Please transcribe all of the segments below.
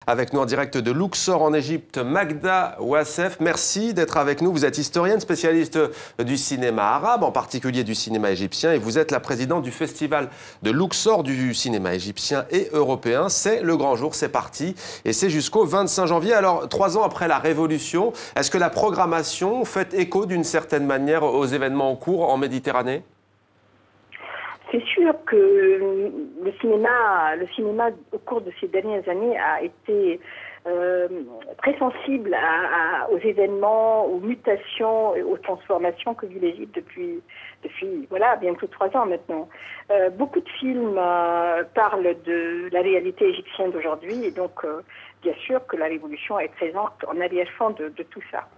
Avec nous en direct de Luxor en Égypte, Magda Ouassef. Merci d'être avec nous. Vous êtes historienne, spécialiste du cinéma arabe, en particulier du cinéma égyptien, et vous êtes la présidente du festival de Luxor du cinéma égyptien et européen. C'est le grand jour, c'est parti, et c'est jusqu'au 25 janvier. Alors, 3 ans après la Révolution, est-ce que la programmation fait écho d'une certaine manière aux événements en cours en Méditerranée ? C'est sûr que le cinéma au cours de ces dernières années a été très sensible aux événements, aux mutations et aux transformations que vit l'Égypte depuis voilà, bientôt 3 ans maintenant. Beaucoup de films parlent de la réalité égyptienne d'aujourd'hui et donc bien sûr que la révolution est présente en arrière-fond de tout ça.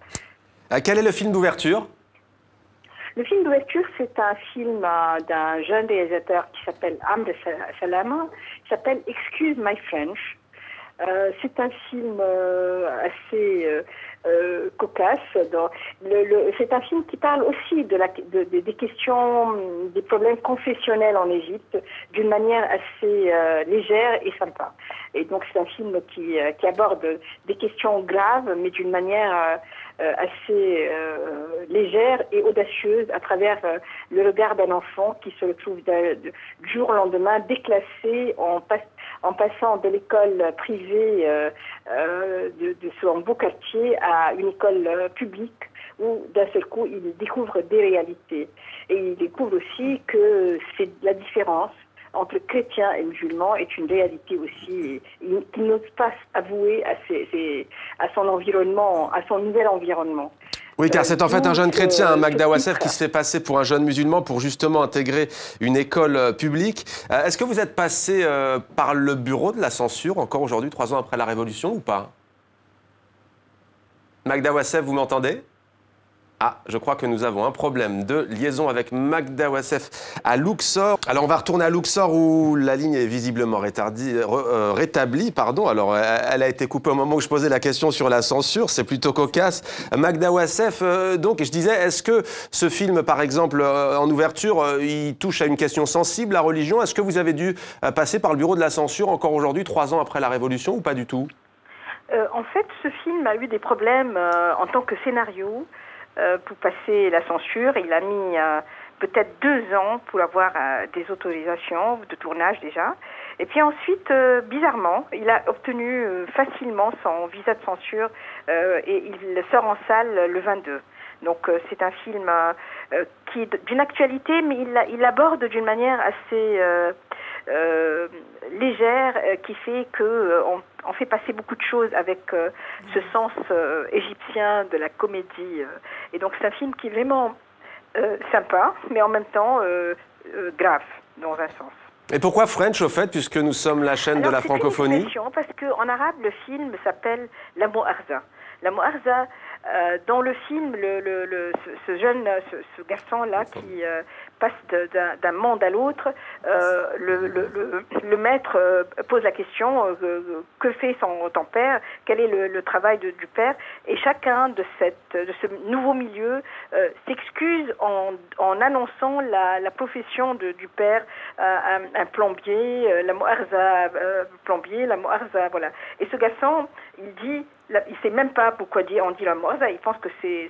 Quel est le film d'ouverture ? Le film d'ouverture, c'est un film d'un jeune réalisateur qui s'appelle Amr Salama, qui s'appelle Excuse My French. C'est un film assez cocasse. C'est un film qui parle aussi des questions, des problèmes confessionnels en Égypte d'une manière assez légère et sympa. Et donc c'est un film qui aborde des questions graves, mais d'une manière assez légère et audacieuse à travers le regard d'un enfant qui se retrouve du jour au lendemain déclassé en passant de l'école privée de son beau quartier à une école publique où d'un seul coup il découvre des réalités. Et il découvre aussi que c'est la différence entre chrétiens et musulmans est une réalité aussi qu'il n'ose pas avouer à son environnement, à son nouvel environnement. Oui, car c'est en fait un jeune chrétien, Magda Ouassef, qui se fait passer pour un jeune musulman pour justement intégrer une école publique. Est-ce que vous êtes passé par le bureau de la censure, encore aujourd'hui, 3 ans après la Révolution, ou pas? Magda Ouassef, vous m'entendez? Ah, je crois que nous avons un problème de liaison avec Magda Ouassef à Luxor. Alors, on va retourner à Luxor où la ligne est visiblement rétablie. Alors, elle a été coupée au moment où je posais la question sur la censure. C'est plutôt cocasse. Magda Ouassef, donc, je disais, est-ce que ce film, par exemple, en ouverture, il touche à une question sensible, la religion? Est-ce que vous avez dû passer par le bureau de la censure encore aujourd'hui, 3 ans après la Révolution, ou pas du tout? En fait, ce film a eu des problèmes en tant que scénario. Pour passer la censure, il a mis peut-être 2 ans pour avoir des autorisations de tournage déjà. Et puis ensuite, bizarrement, il a obtenu facilement son visa de censure et il sort en salle le 22. Donc c'est un film qui est d'une actualité, mais il aborde d'une manière assez légère, qui fait qu'on on fait passer beaucoup de choses avec ce sens égyptien de la comédie. Et donc c'est un film qui est vraiment sympa, mais en même temps grave, dans un sens. Et pourquoi French, au fait, puisque nous sommes la chaîne de la francophonie? Parce qu'en arabe, le film s'appelle La Moarza. La Moarza, dans le film, ce garçon-là qui passe d'un monde à l'autre, le maître pose la question que fait ton père, quel est le travail du père, et chacun de ce nouveau milieu s'excuse en annonçant la profession du père, un plombier, la Moarza plombier, la Moarza, voilà. Et ce garçon, il dit, il sait même pas pourquoi on dit la Moarza, il pense que c'est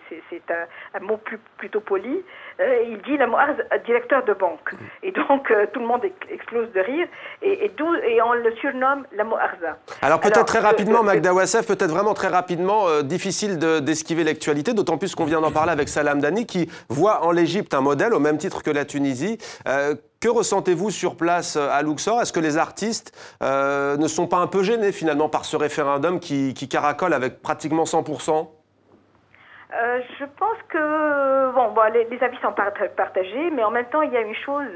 un mot plutôt poli. Il dit la Moarza, directeur de banque. Et donc tout le monde explose de rire et on le surnomme la Moarza. Alors peut-être très rapidement, Magda Ouassef, peut-être vraiment très rapidement, difficile d'esquiver l'actualité, d'autant plus qu'on vient d'en parler avec Salah Hamdani qui voit en l'Égypte un modèle au même titre que la Tunisie. Que ressentez-vous sur place à Luxor? Est-ce que les artistes ne sont pas un peu gênés finalement par ce référendum qui caracole avec pratiquement 100%? Je pense que les avis sont partagés, mais en même temps, il y a une chose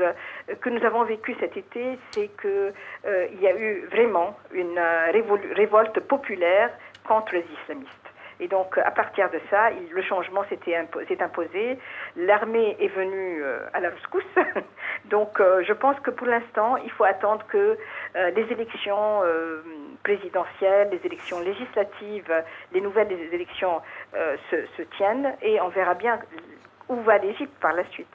que nous avons vécue cet été, c'est que il y a eu vraiment une révolte populaire contre les islamistes. Et donc, à partir de ça, le changement s'est imposé. L'armée est venue à la rescousse. Donc, je pense que pour l'instant, il faut attendre que les élections présidentielles, les élections législatives, les nouvelles élections se tiennent et on verra bien où va l'Égypte par la suite.